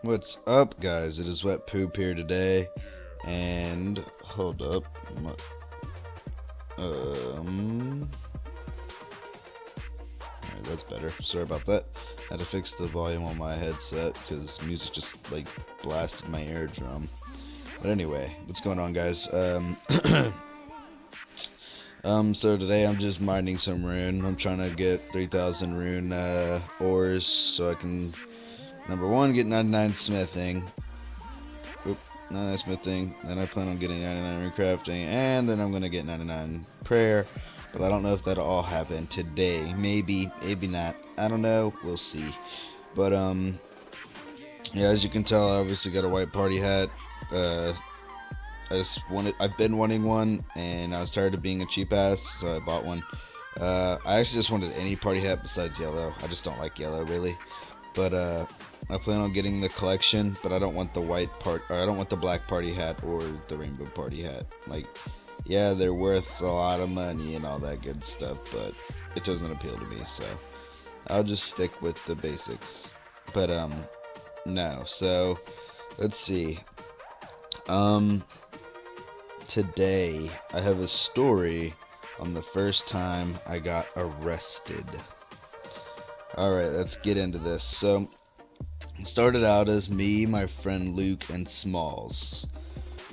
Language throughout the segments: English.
What's up, guys? It is Wet Poop here today, and hold up, alright, that's better. Sorry about that. I had to fix the volume on my headset because music just like blasted my eardrum. But anyway, what's going on, guys? So today I'm just mining some rune. I'm trying to get 3,000 rune ores so I can, number one, get 99 smithing. Oop, 99 smithing. Then I plan on getting 99 recrafting, and then I'm gonna get 99 prayer. But I don't know if that'll all happen today. Maybe, maybe not. I don't know. We'll see. But yeah, as you can tell, I obviously got a white party hat. I've been wanting one, and I was tired of being a cheap ass, so I bought one. I actually just wanted any party hat besides yellow. I just don't like yellow really. But I plan on getting the collection, but I don't want the I don't want the black party hat or the rainbow party hat. Like, yeah, they're worth a lot of money and all that good stuff, but it doesn't appeal to me, so I'll just stick with the basics. But no. So let's see. Today I have a story on the first time I got arrested. Alright, let's get into this. So, it started out as me, my friend Luke, and Smalls.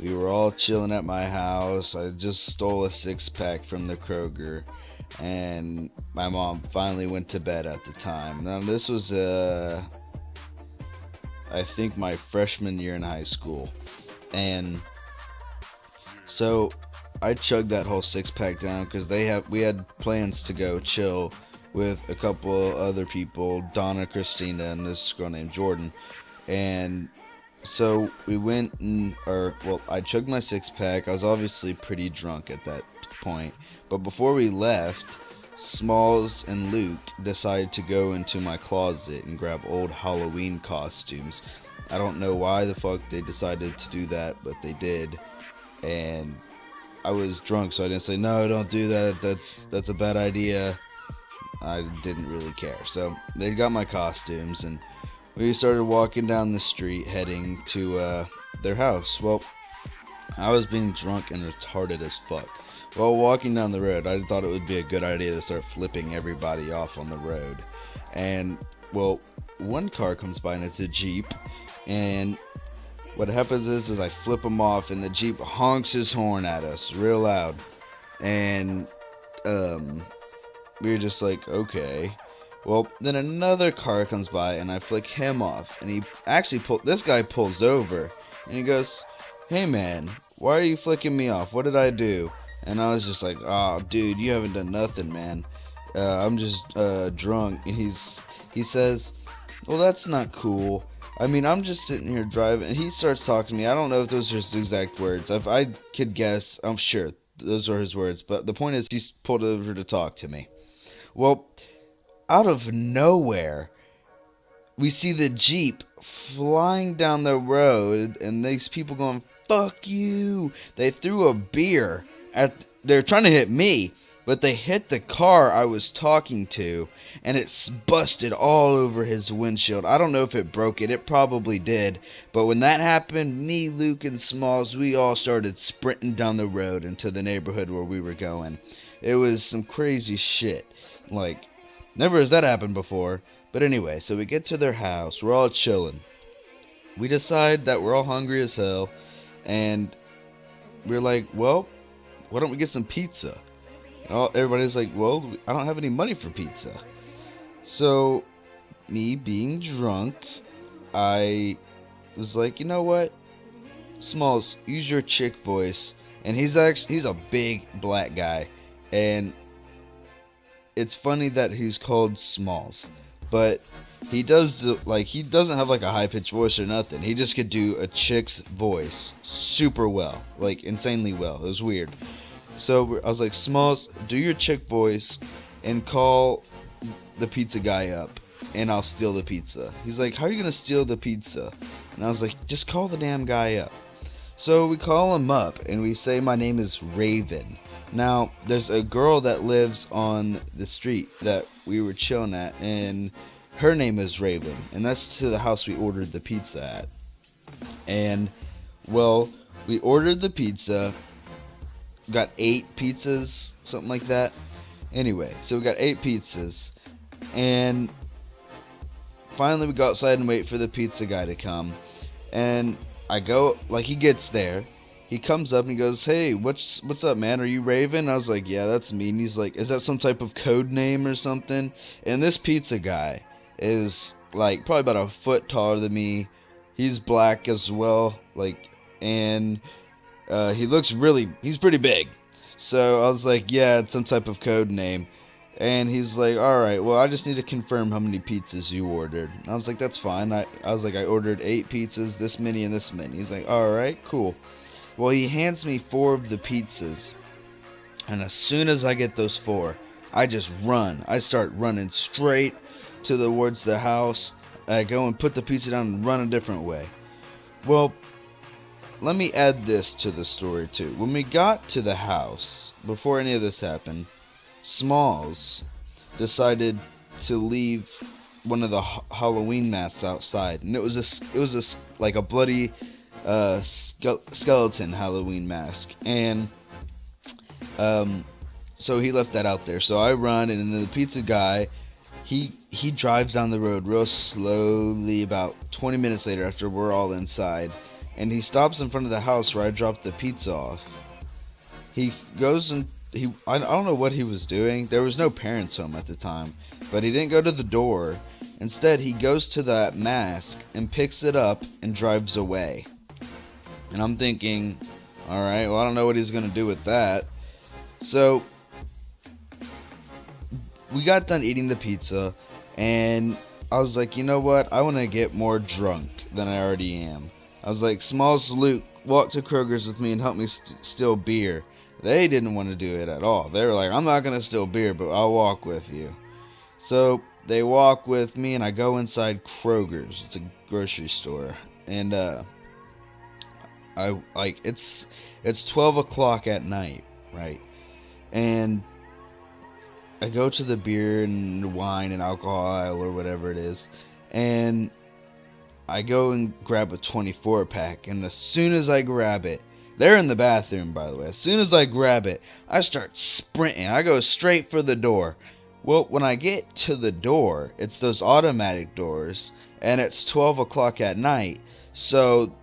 We were all chilling at my house. I just stole a 6-pack from the Kroger, and my mom finally went to bed at the time. Now, this was, I think, my freshman year in high school. And so, I chugged that whole 6-pack down because we had plans to go chill with a couple other people, Donna, Christina, and this girl named Jordan. And so we went I chugged my 6-pack. I was obviously pretty drunk at that point. But before we left, Smalls and Luke decided to go into my closet and grab old Halloween costumes. I don't know why the fuck they decided to do that, but they did. And I was drunk, so I didn't say, no, don't do that. That's a bad idea. I didn't really care. So they got my costumes, and we started walking down the street heading to their house. Well, I was being drunk and retarded as fuck. While walking down the road, I thought it would be a good idea to start flipping everybody off on the road. And, well, one car comes by, and it's a Jeep. And what happens is I flip them off, and the Jeep honks his horn at us real loud. And, we were just like, okay. Well, then another car comes by, and I flick him off. And he actually this guy pulls over, and he goes, hey man, why are you flicking me off? What did I do? And I was just like, oh dude, you haven't done nothing, man. I'm just drunk. And he says, well, that's not cool. I mean, I'm just sitting here driving. And he starts talking to me. I don't know if those are his exact words. If I could guess, I'm sure those are his words. But the point is, he's pulled over to talk to me. Well, out of nowhere, we see the Jeep flying down the road, and these people going, fuck you. They threw a beer they're trying to hit me, but they hit the car I was talking to, and it's busted all over his windshield. I don't know if it broke it. It probably did. But when that happened, me, Luke, and Smalls, we all started sprinting down the road into the neighborhood where we were going. It was some crazy shit. Like, never has that happened before. But anyway, so we get to their house. We're all chilling. We decide that we're all hungry as hell. And we're like, well, why don't we get some pizza? And everybody's like, well, I don't have any money for pizza. So, me being drunk, I was like, you know what? Smalls, use your chick voice. And he's a big black guy. And it's funny that he's called Smalls, but he doesn't have like a high-pitched voice or nothing. He just could do a chick's voice super well, like insanely well. It was weird. So I was like, Smalls, do your chick voice and call the pizza guy up, and I'll steal the pizza. He's like, how are you gonna steal the pizza? And I was like, just call the damn guy up. So we call him up, and we say, my name is Raven. Now, there's a girl that lives on the street that we were chilling at, and her name is Raven, and that's to the house we ordered the pizza at. And, well, we ordered the pizza, got 8 pizzas, something like that. Anyway, so we got 8 pizzas, and finally we go outside and wait for the pizza guy to come. And I go, like, he gets there, he comes up and he goes, "Hey, what's up, man? Are you Raven?" I was like, "Yeah, that's me." And he's like, "Is that some type of code name or something?" And this pizza guy is like probably about a foot taller than me. He's black as well, like, and he's pretty big. So I was like, "Yeah, it's some type of code name." And he's like, "All right, well, I just need to confirm how many pizzas you ordered." And I was like, "That's fine." I was like, "I ordered 8 pizzas, this many and this many." He's like, "All right, cool." Well, he hands me 4 of the pizzas, and as soon as I get those 4, I just run. I start running straight towards the house. I go and put the pizza down and run a different way. Well, let me add this to the story too. When we got to the house, before any of this happened, Smalls decided to leave one of the Halloween masks outside, and it was like a bloody skeleton Halloween mask, and so he left that out there. So I run, and then the pizza guy, he drives down the road real slowly. About 20 minutes later, after we're all inside, and he stops in front of the house where I dropped the pizza off. He goes and I don't know what he was doing. There was no parents home at the time, but he didn't go to the door. Instead, he goes to that mask and picks it up and drives away. And I'm thinking, alright, well, I don't know what he's going to do with that. So, we got done eating the pizza, and I was like, you know what? I want to get more drunk than I already am. I was like, Smalls, Luke, walk to Kroger's with me and help me steal beer. They didn't want to do it at all. They were like, I'm not going to steal beer, but I'll walk with you. So, they walk with me, and I go inside Kroger's. It's a grocery store. And, it's 12 o'clock at night, right? And I go to the beer and wine and alcohol aisle or whatever it is, and I go and grab a 24 pack, and as soon as I grab it, they're in the bathroom, by the way. As soon as I grab it, I start sprinting. I go straight for the door. Well, when I get to the door, it's those automatic doors, and it's 12 o'clock at night, so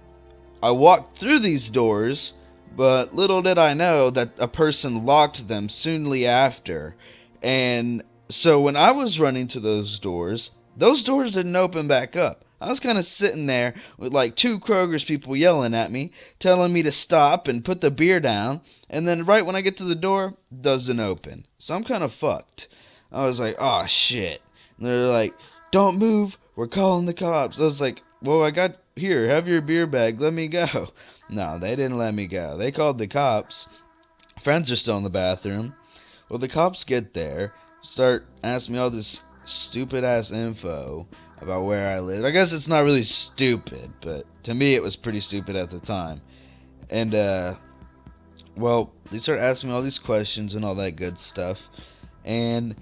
I walked through these doors, but little did I know that a person locked them soonly after. And so when I was running to those doors didn't open back up. I was kind of sitting there with like 2 Kroger's people yelling at me, telling me to stop and put the beer down. And then right when I get to the door, doesn't open. So I'm kind of fucked. I was like, oh shit. And they're like, don't move, we're calling the cops. I was like, well, here, have your beer bag, let me go. No, they didn't let me go. They called the cops. Friends are still in the bathroom. Well, the cops get there, start asking me all this stupid ass info about where I live. I guess it's not really stupid, but to me it was pretty stupid at the time. And, well, they start asking me all these questions and all that good stuff. And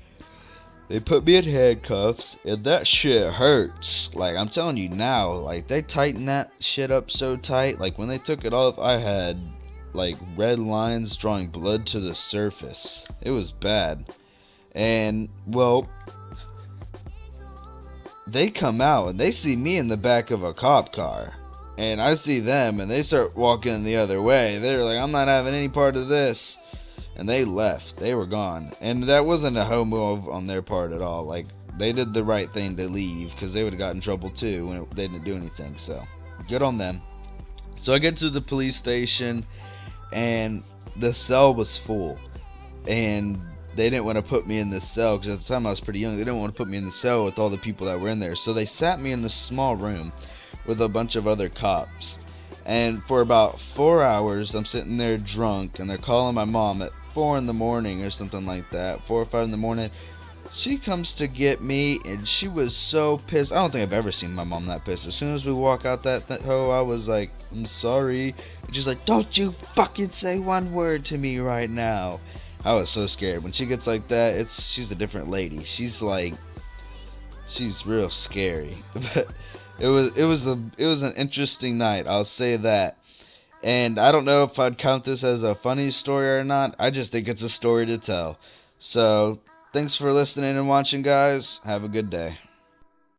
they put me in handcuffs, and that shit hurts. Like, I'm telling you now, like, they tightened that shit up so tight. Like, when they took it off, I had, like, red lines drawing blood to the surface. It was bad. And, well, they come out, and they see me in the back of a cop car. And I see them, and they start walking the other way. They're like, I'm not having any part of this. And they left. They were gone. And that wasn't a hoe move on their part at all. Like, they did the right thing to leave, because they would have got in trouble too when they didn't do anything. So, good on them. So I get to the police station, and the cell was full. And they didn't want to put me in the cell, because at the time I was pretty young. They didn't want to put me in the cell with all the people that were in there. So they sat me in this small room with a bunch of other cops. And for about 4 hours, I'm sitting there drunk, and they're calling my mom at 4 in the morning or something like that, 4 or 5 in the morning. She comes to get me, and she was so pissed. I don't think I've ever seen my mom that pissed. As soon as we walk out that hoe, I was like, I'm sorry. And she's like, don't you fucking say one word to me right now. I was so scared. When she gets like that, she's a different lady. She's like, she's real scary. But it was an interesting night, I'll say that. And I don't know if I'd count this as a funny story or not. I just think it's a story to tell. So, thanks for listening and watching, guys. Have a good day.